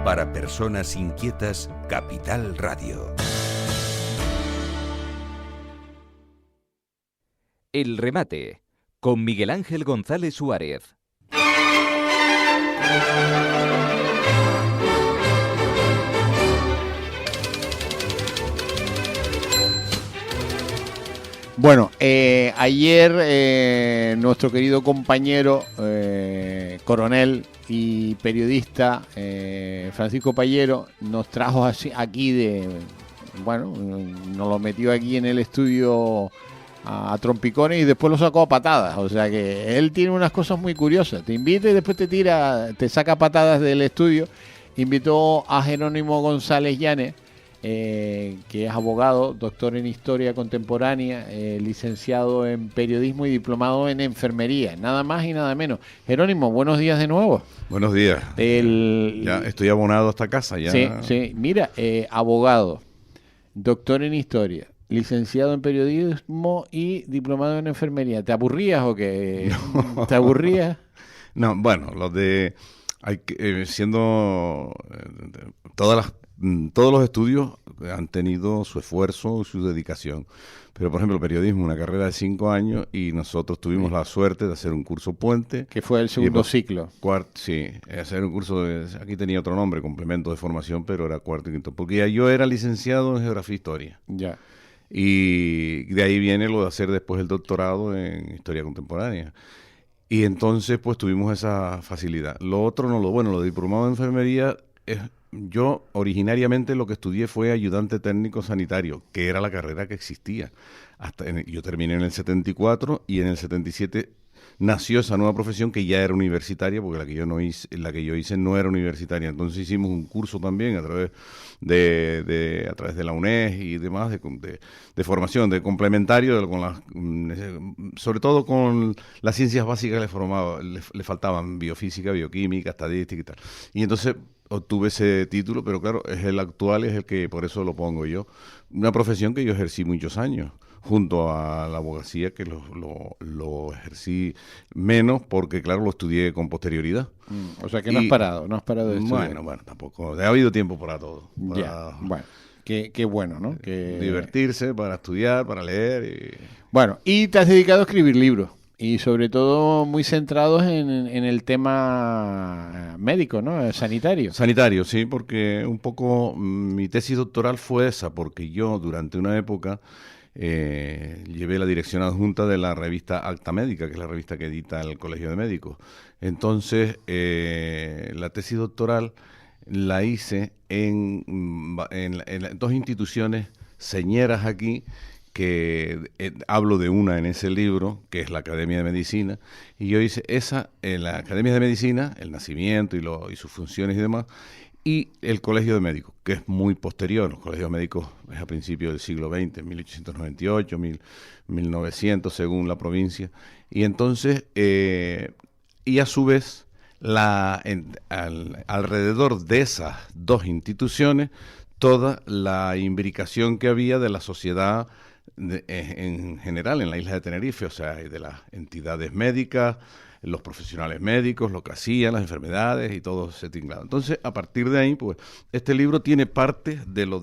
Para personas inquietas, Capital Radio. El remate, con Miguel Ángel González Suárez. Bueno, ayer nuestro querido compañero, coronel y periodista Francisco Pallero nos trajo aquí nos lo metió aquí en el estudio a trompicones y después lo sacó a patadas. O sea que él tiene unas cosas muy curiosas. Te invita y después te saca patadas del estudio. Invitó a Jerónimo González Llanes, que es abogado, doctor en Historia Contemporánea, licenciado en Periodismo y diplomado en Enfermería, nada más y nada menos. Jerónimo, buenos días de nuevo. Buenos días. Ya estoy abonado a esta casa. Ya. Sí. Mira, abogado, doctor en Historia, licenciado en Periodismo y diplomado en Enfermería. ¿Te aburrías o qué? No. ¿Te aburrías? No, bueno, todos los estudios han tenido su esfuerzo, su dedicación. Pero, por ejemplo, el periodismo, una carrera de 5 años, y nosotros tuvimos la suerte de hacer un curso puente. Que fue el segundo ciclo. Hacer un curso aquí tenía otro nombre, complemento de formación, pero era cuarto y quinto. Porque ya yo era licenciado en Geografía e Historia. Ya. Y de ahí viene lo de hacer después el doctorado en Historia Contemporánea. Y entonces, pues, tuvimos esa facilidad. Lo otro lo diplomado en Enfermería yo originariamente lo que estudié fue ayudante técnico sanitario, que era la carrera que existía. Yo terminé en el 74 y en el 77 nació esa nueva profesión que ya era universitaria, porque la que yo hice no era universitaria. Entonces hicimos un curso también a través de la UNED y demás de formación, de complementario, sobre todo con las ciencias básicas le faltaban biofísica, bioquímica, estadística y tal. Y entonces obtuve ese título, pero claro, es el actual, es el que por eso lo pongo yo. Una profesión que yo ejercí muchos años, junto a la abogacía, que lo ejercí menos, porque claro, lo estudié con posterioridad. O sea que no has parado de estudiar. Bueno, tampoco. Ha habido tiempo para todo. Bueno, qué bueno, ¿no? Divertirse, para estudiar, para leer. Bueno, y te has dedicado a escribir libros. Y sobre todo muy centrados en el tema médico, ¿no? Sanitario. Sanitario, sí, porque un poco mi tesis doctoral fue esa, porque yo durante una época llevé la dirección adjunta de la revista Acta Médica, que es la revista que edita el Colegio de Médicos. Entonces, la tesis doctoral la hice en 2 instituciones señeras aquí, que hablo de una en ese libro, que es la Academia de Medicina, y yo hice esa en la Academia de Medicina, el nacimiento y sus funciones y demás, y el Colegio de Médicos, que es muy posterior. Los colegios médicos es a principios del siglo XX, 1898, 1900, según la provincia, y entonces, y a su vez, alrededor de esas 2 instituciones, toda la imbricación que había de la sociedad en general en la isla de Tenerife, o sea, de las entidades médicas, los profesionales médicos, lo que hacían, las enfermedades y todo ese tinglado. Entonces, a parir de ahí, pues, este libro tiene parte de la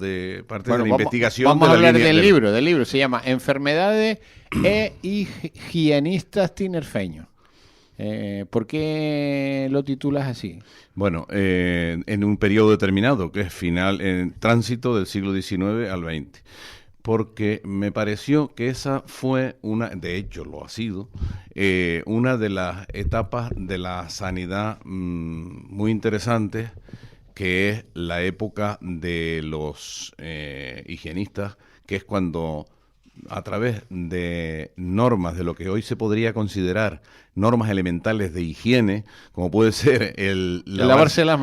investigación. Vamos a hablar del libro, se llama Enfermedades e higienistas tinerfeños. ¿Por qué lo titulas así? Bueno, en un periodo determinado, que es en tránsito del siglo XIX al XX. Porque me pareció que esa fue de hecho lo ha sido, una de las etapas de la sanidad muy interesantes, que es la época de los higienistas, que es cuando a través de normas de lo que hoy se podría considerar normas elementales de higiene, como puede ser el lavarse las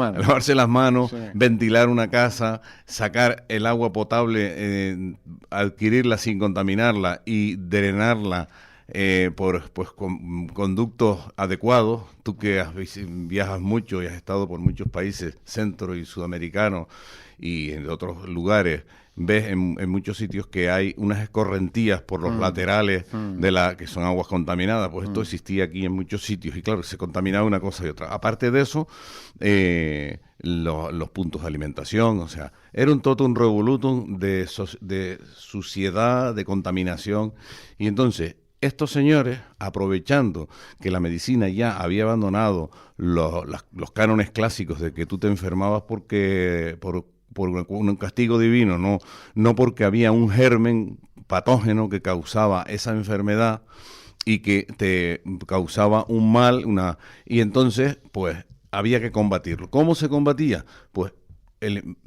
manos, sí, ventilar una casa, sacar el agua potable, adquirirla sin contaminarla y drenarla con conductos adecuados. Tú que viajas mucho y has estado por muchos países centro y sudamericanos y en otros lugares, ves en muchos sitios que hay unas escorrentías por los laterales de que son aguas contaminadas. Pues esto existía aquí en muchos sitios y claro, se contaminaba una cosa y otra. Aparte de eso, los puntos de alimentación, o sea, era un totum revolutum de suciedad, de contaminación. Y entonces, estos señores, aprovechando que la medicina ya había abandonado los cánones clásicos de que tú te enfermabas por un castigo divino, no porque había un germen patógeno que causaba esa enfermedad y que te causaba un mal, y entonces, pues, había que combatirlo. ¿Cómo se combatía? Pues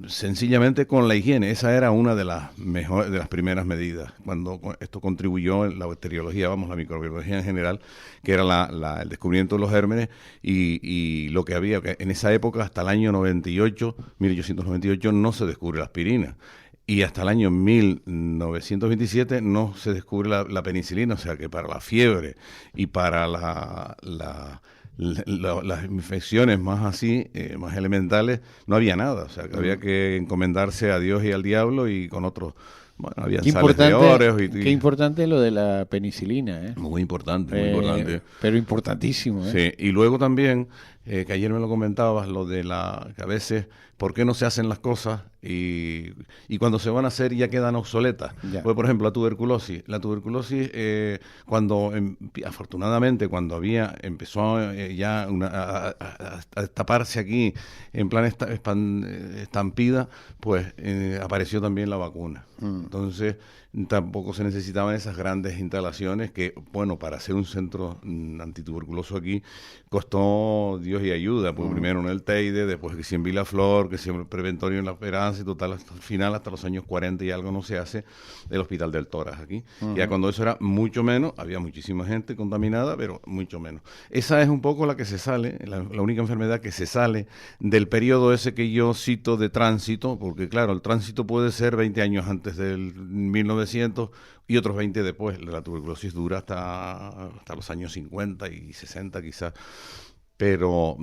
sencillamente con la higiene. Esa era una de las primeras medidas cuando esto contribuyó en la bacteriología, la microbiología en general, que era el descubrimiento de los gérmenes y lo que había que en esa época hasta el año 1898 no se descubre la aspirina. Y hasta el año 1927 no se descubre la penicilina, o sea que para la fiebre y para las infecciones más así, más elementales, no había nada. O sea que había que encomendarse a Dios y al diablo y con otros. Bueno, había sales de Óreos qué importante lo de la penicilina, ¿eh? Muy importante, muy importante. Pero importantísimo, ¿eh? Sí, y luego también, que ayer me lo comentabas, lo de que a veces, ¿por qué no se hacen las cosas? Y cuando se van a hacer ya quedan obsoletas. Pues, por ejemplo, la tuberculosis. La tuberculosis, afortunadamente, cuando empezó ya a destaparse aquí en plan estampida, pues apareció también la vacuna. Entonces, tampoco se necesitaban esas grandes instalaciones que, bueno, para hacer un centro antituberculoso aquí costó Dios y ayuda. Pues primero en el Teide, después que si en Vilaflor, que si en el Preventorio en La Esperanza, y total, hasta el final, hasta los años 40 y algo no se hace el Hospital del Tórax aquí. Ya cuando eso era mucho menos, había muchísima gente contaminada, pero mucho menos. Esa es un poco la que se sale, la única enfermedad que se sale del periodo ese que yo cito de tránsito, porque claro, el tránsito puede ser 20 años antes del 1900 y otros 20 después. La tuberculosis dura hasta los años 50 y 60 quizás, pero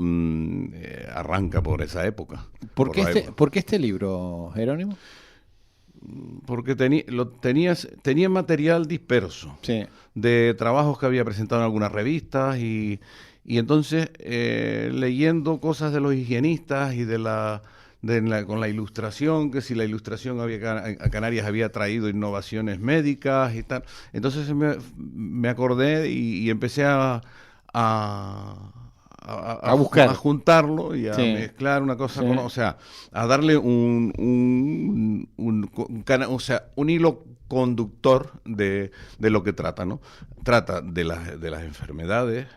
arranca por esa época. ¿Por qué este libro, Jerónimo? Porque tenía material disperso, sí, de trabajos que había presentado en algunas revistas y entonces leyendo cosas de los higienistas y con la ilustración, que si la ilustración a Canarias había traído innovaciones médicas y tal. Entonces me acordé y empecé a buscar, a juntarlo y a mezclar una cosa con, o sea, a darle un hilo conductor de lo que trata, ¿no? Trata de las enfermedades,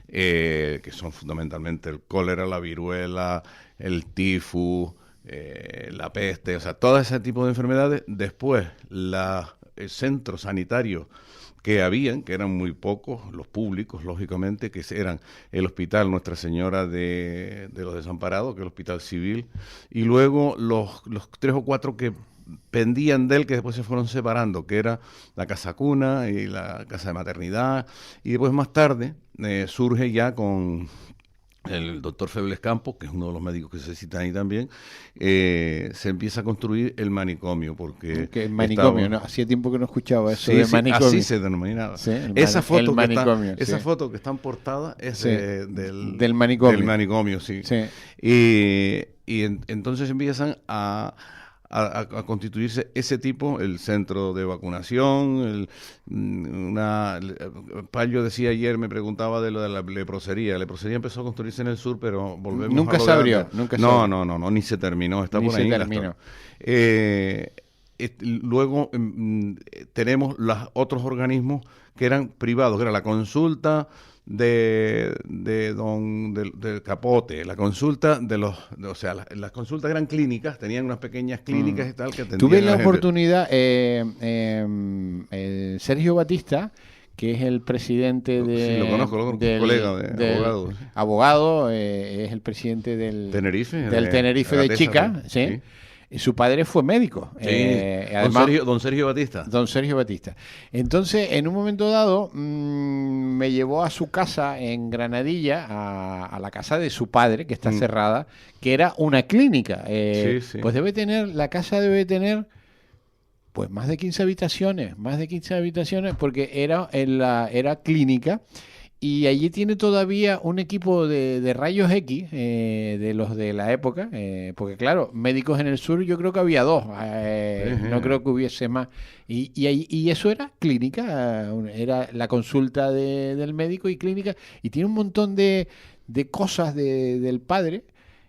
que son fundamentalmente el cólera, la viruela, el tifus, la peste, o sea, todo ese tipo de enfermedades. Después, el centro sanitario que eran muy pocos, los públicos, lógicamente, que eran el Hospital Nuestra Señora de los Desamparados, que es el Hospital Civil, y luego los 3 o 4 que pendían de él, que después se fueron separando, que era la Casa Cuna y la Casa de Maternidad, y después más tarde surge ya con el doctor Febles Campos, que es uno de los médicos que se citan ahí también, se empieza a construir el manicomio, porque el manicomio, ¿no? Hacía tiempo que no escuchaba eso de manicomio. Así se denominaba. Sí, esa foto que está en portada es del manicomio. Del manicomio, sí. Entonces empiezan a constituirse ese tipo, el centro de vacunación, Palio decía ayer, me preguntaba de lo de la leprosería. La leprosería empezó a construirse en el sur, pero volvemos nunca a lo se abrió, de antes. nunca se No, ni se terminó, está por ahí. Luego tenemos los otros organismos que eran privados, que era la consulta del Capote, la consulta las consultas eran clínicas, tenían unas pequeñas clínicas y tal que atendían. Tuve la oportunidad, Sergio Batista, que es el presidente sí, lo conozco, colega de abogado. Abogado, es el presidente del Tenerife, de Chica, ¿sí? Su padre fue médico. Sí, además, don Sergio Batista. Don Sergio Batista. Entonces, en un momento dado, me llevó a su casa en Granadilla, a la casa de su padre, que está cerrada, que era una clínica. Pues la casa debe tener Pues más de 15 habitaciones, porque era clínica. Y allí tiene todavía un equipo de rayos X, de los de la época, porque claro, médicos en el sur yo creo que había dos, no creo que hubiese más. Y eso era clínica, era la consulta del médico y clínica, y tiene un montón de cosas del padre.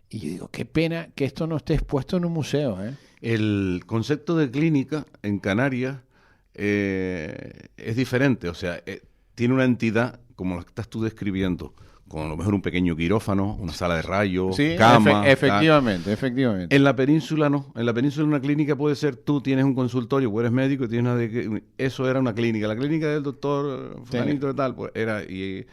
Y yo digo, qué pena que esto no esté expuesto en un museo, ¿eh? El concepto de clínica en Canarias es diferente, o sea, tiene una entidad como la que estás tú describiendo, con a lo mejor un pequeño quirófano, una sala de rayos, Sí, cama. efectivamente. En la península no. En la península una clínica puede ser tú tienes un consultorio, o eres médico y tienes eso era una clínica. La clínica del doctor fulanito de tal, pues era y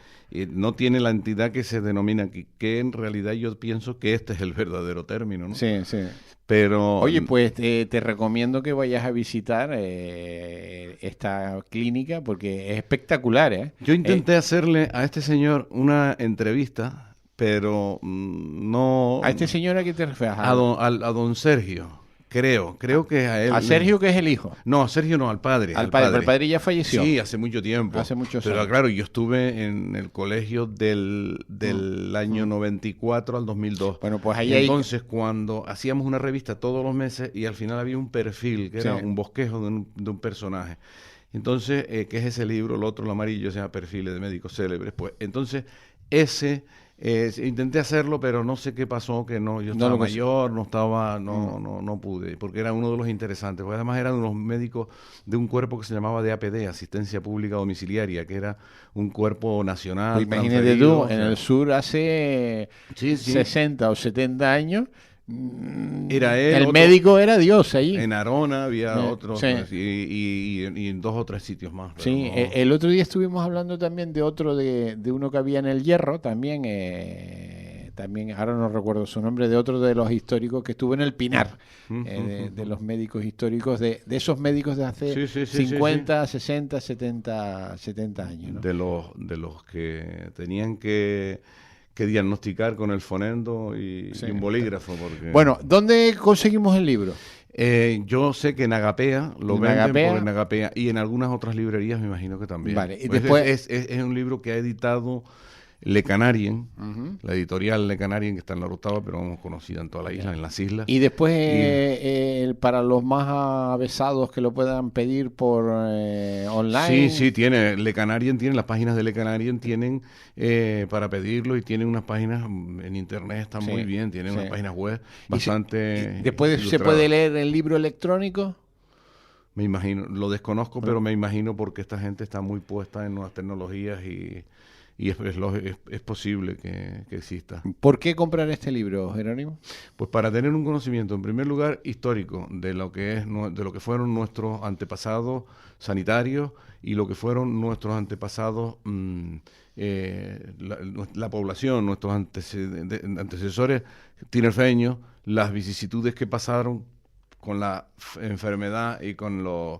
no tiene la entidad que se denomina aquí, que en realidad yo pienso que este es el verdadero término, ¿no? Sí, sí. Pero oye, pues te recomiendo que vayas a visitar esta clínica porque es espectacular, ¿eh? yo intenté hacerle a este señor una entrevista, pero no... ¿A este señor a qué te refieres? A don Sergio, creo que a él. A Sergio, que es el hijo. No, a Sergio no, al padre. Al padre, pero el padre ya falleció. Sí, hace mucho tiempo. Hace muchos Pero años. claro, yo estuve en el colegio del año 94 al 2002. Bueno, pues ahí entonces, cuando hacíamos una revista todos los meses y al final había un perfil, que era un bosquejo de un personaje. Entonces, ¿qué es ese libro? El otro, el amarillo, se llama Perfiles de Médicos Célebres. Pues entonces, ese... intenté hacerlo, pero no sé qué pasó, que no, yo estaba mayor, no pude, porque era uno de los interesantes, porque además eran unos médicos de un cuerpo que se llamaba DAPD, Asistencia Pública Domiciliaria, que era un cuerpo nacional. Pues imagínate tú, en el sur hace 60 o 70 años, era él, el médico era Dios ahí. En Arona había otro, sí. y en 2 o 3 sitios más. Sí, no. El otro día estuvimos hablando también de otro, de uno que había en El Hierro, también, ahora no recuerdo su nombre, de otro de los históricos que estuvo en El Pinar, de los médicos históricos, de esos médicos de hace 50, 60, 70 años, ¿no? De los que tenían que diagnosticar con el fonendo y un bolígrafo. Porque... Bueno, ¿dónde conseguimos el libro? Yo sé que en Agapea lo venden por en Agapea y en algunas otras librerías me imagino que también. Vale, y pues después... es un libro que ha editado Le Canarien, la editorial Le Canarien, que está en la Orotava, pero vamos, conocida en toda la isla, en las islas. Y después, para los más avesados que lo puedan pedir por online. Sí, tiene. Le Canarien tiene, las páginas de Le Canarien tienen para pedirlo y tienen unas páginas en internet, están muy bien, tienen unas páginas web bastante. ¿Y después se puede leer el libro electrónico? Me imagino, lo desconozco, pero me imagino porque esta gente está muy puesta en nuevas tecnologías y es posible que exista. ¿Por qué comprar este libro, Jerónimo? Pues para tener un conocimiento, en primer lugar, histórico de lo que fueron nuestros antepasados sanitarios y lo que fueron nuestros antepasados, la población, nuestros antecesores tinerfeños, las vicisitudes que pasaron con la enfermedad y con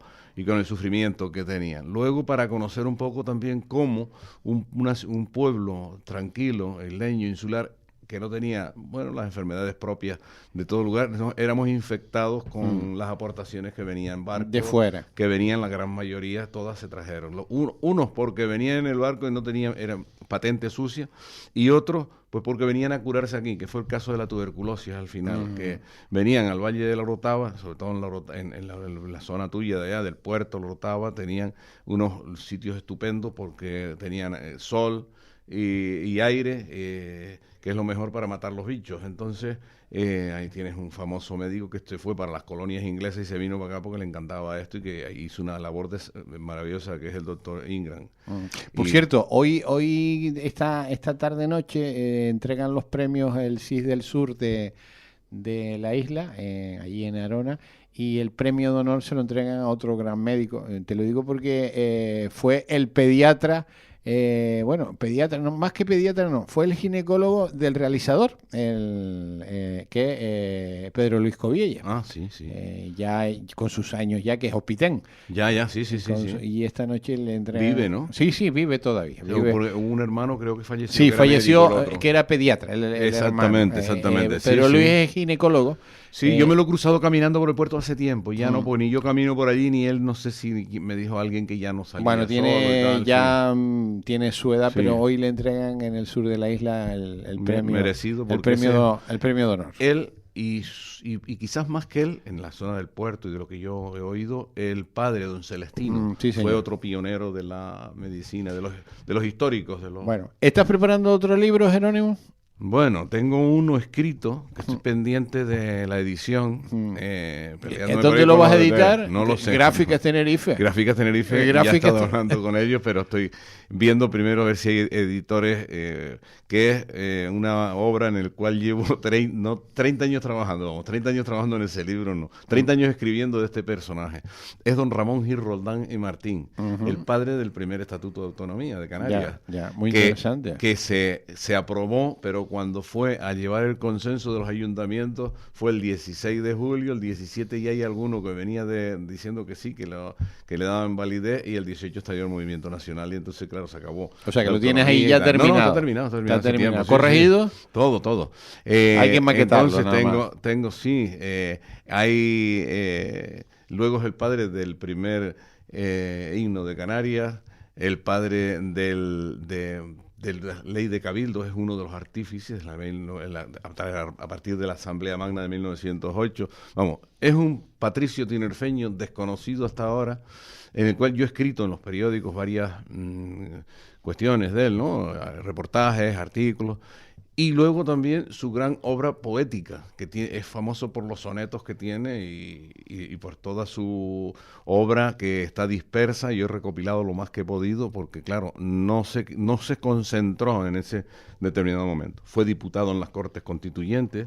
el sufrimiento que tenían. Luego, para conocer un poco también cómo un pueblo tranquilo, isleño, insular, que no tenía, las enfermedades propias de todo lugar, éramos infectados con las aportaciones que venían en barcos. De fuera. Que venían, la gran mayoría, todas se trajeron. Unos porque venían en el barco y no tenían, eran patente sucia, y otros pues porque venían a curarse aquí, que fue el caso de la tuberculosis al final, que venían al Valle de la Orotava, sobre todo en la zona tuya de allá, del puerto, la Orotava, tenían unos sitios estupendos porque tenían sol y aire, que es lo mejor para matar los bichos. Entonces, ahí tienes un famoso médico que fue para las colonias inglesas y se vino para acá porque le encantaba esto y que hizo una labor maravillosa, que es el doctor Ingram. Por cierto, hoy esta tarde-noche entregan los premios el CIS del Sur de la isla, allí en Arona, y el premio de honor se lo entregan a otro gran médico. Te lo digo porque fue el pediatra. Pediatra, no, más que pediatra no, fue el ginecólogo del realizador, que que Pedro Luis Coviella. Ah, sí. Ya con sus años ya, que es hospitén. Ya, sí. Y esta noche le entregan... Vive, ¿no? Sí, vive todavía. Vive. Porque un hermano creo que falleció. Sí, que era falleció, médico, el otro. que era pediatra. El Exactamente. Pedro Sí, Luis sí. es ginecólogo. Sí, yo me lo he cruzado caminando por el puerto hace tiempo. Ya no, Mm. pues ni yo camino por allí, ni él, no sé si me dijo alguien que ya no salía Bueno, solo y tal, tiene su edad, Sí. pero hoy le entregan en el sur de la isla el premio. merecido, el porque premio de honor. él y quizás más que él, en la zona del puerto y de lo que yo he oído, el padre, don Celestino, Sí, señor. fue otro pionero de la medicina, de los históricos. Bueno, ¿estás preparando otro libro, Jerónimo? Bueno, tengo uno escrito, que estoy pendiente de la edición. ¿En dónde lo vas a editar? No lo sé. Gráficas Tenerife. Gráficas Tenerife, ya he Gráficas estado hablando con ellos, pero estoy viendo primero a ver si hay editores, que es una obra en la cual llevo 30 años trabajando, 30 años trabajando en ese libro, no, 30 años escribiendo de este personaje. Es don Ramón Gil Roldán y Martín, el padre del primer Estatuto de Autonomía de Canarias. Ya, muy interesante. Que se aprobó, pero cuando fue a llevar el consenso de los ayuntamientos fue el 16 de julio, el 17 ya hay alguno que venía diciendo que sí, que le daban validez, y el 18 estalló el movimiento nacional y entonces, claro, se acabó. O sea, que la lo tienes ahí autonomía ya y tal. terminado. No, está terminado. Está terminado. Tiempo, sí, ¿Corregido? sí. Todo. Hay que maquetarlo, Entonces nada tengo, sí, luego es el padre del primer himno de Canarias, el padre de la ley de cabildos, es uno de los artífices a partir de la Asamblea Magna de 1908. Vamos, es un patricio tinerfeño desconocido hasta ahora, en el cual yo he escrito en los periódicos varias cuestiones de él, ¿no? Reportajes, artículos. Y luego también su gran obra poética, que es famoso por los sonetos que tiene y por toda su obra que está dispersa. Yo he recopilado lo más que he podido porque, claro, no se concentró en ese determinado momento. Fue diputado en las Cortes Constituyentes,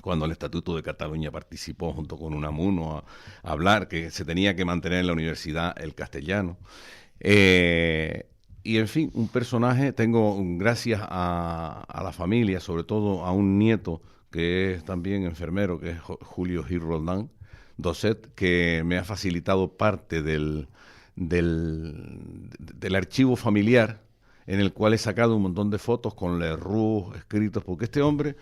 cuando el Estatuto de Cataluña participó junto con Unamuno a hablar que se tenía que mantener en la universidad el castellano. Y en fin, un personaje, tengo gracias a la familia, sobre todo a un nieto que es también enfermero, que es Julio Gil Roldán, Dosset, que me ha facilitado parte del archivo familiar, en el cual he sacado un montón de fotos con Lerroux escritos, porque este hombre,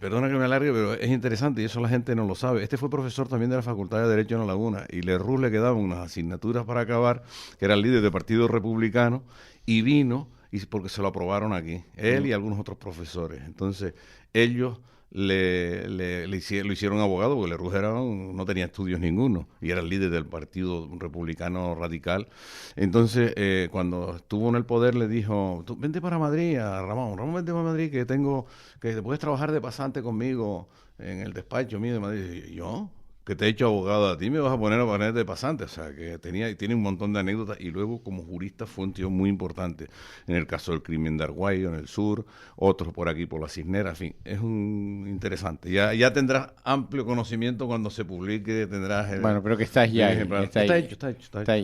perdona que me alargue, pero es interesante y eso la gente no lo sabe. Este fue profesor también de la Facultad de Derecho en La Laguna y Lerroux le quedaban unas asignaturas para acabar, que era el líder del Partido Republicano, y vino porque se lo aprobaron aquí, él y algunos otros profesores. Entonces, ellos lo hicieron abogado porque Lerroux no tenía estudios ninguno y era el líder del Partido Republicano Radical. Entonces, cuando estuvo en el poder, le dijo: "Tú vente para Madrid a Ramón, vente para Madrid que te puedes trabajar de pasante conmigo en el despacho mío de Madrid". Y yo, que te he hecho abogado a ti, me vas a poner de pasante. O sea, que tiene un montón de anécdotas. Y luego, como jurista, fue un tío muy importante en el caso del crimen de Argüello, en el sur, otros por aquí, por la Cisnera. En fin, es un interesante. Ya tendrás amplio conocimiento cuando se publique. Bueno, pero que estás ya. Está hecho.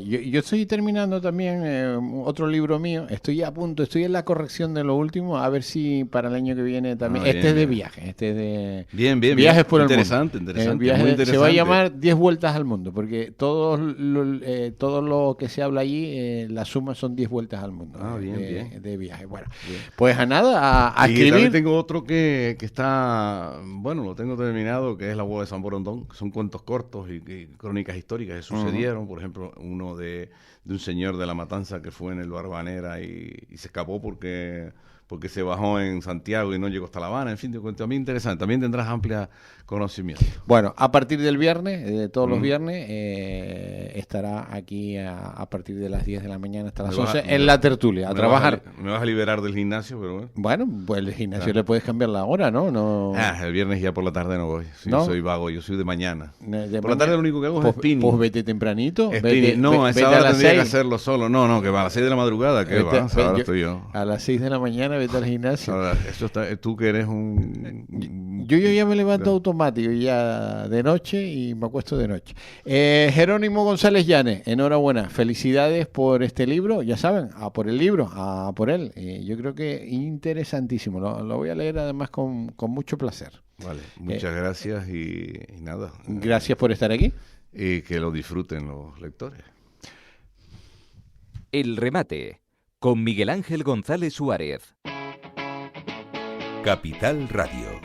Yo estoy terminando también otro libro mío. Estoy en la corrección de lo último. A ver si para el año que viene también. Bien, es de bien. viajes. Bien. Viajes por el mundo. Interesante. Muy interesante. Se va a llamar 10 vueltas al mundo, porque todo lo que se habla allí, la suma son 10 vueltas al mundo bien. de viaje. Bueno, Bien. pues a nada, a Y escribir. también tengo otro que está, bueno, lo tengo terminado, que es La Boda de San Borondón, que son cuentos cortos y crónicas históricas que sucedieron. Por ejemplo, uno de un señor de La Matanza que fue en el Barbanera y se escapó porque se bajó en Santiago y no llegó hasta La Habana. En fin, te cuento, a mí interesante. También tendrás amplia conocimiento. Bueno, a partir del viernes, todos los viernes, estará aquí a partir de las 10 de la mañana hasta las 11 en la tertulia, a trabajar. Me vas a liberar del gimnasio, pero bueno. Bueno, pues el gimnasio le puedes cambiar la hora, ¿no? El viernes ya por la tarde no voy. Sí, ¿No? soy vago, yo soy de mañana. De Por la tarde lo único que hago es pues, spinning. Pues vete tempranito. No, a esa hora tendría que hacerlo solo. No, que va a las 6 de la madrugada. Que va, ahora estoy yo. A las 6 de la mañana vete al gimnasio. Ahora, tú que eres un... Yo ya me levanto automático ya de noche y me acuesto de noche. Jerónimo González Llanes, enhorabuena, felicidades por este libro, ya saben, a por el libro, a por él. Yo creo que interesantísimo, lo voy a leer además con mucho placer. Vale, muchas gracias y nada. Gracias por estar aquí. Y que lo disfruten los lectores. El remate, con Miguel Ángel González Suárez. Capital Radio.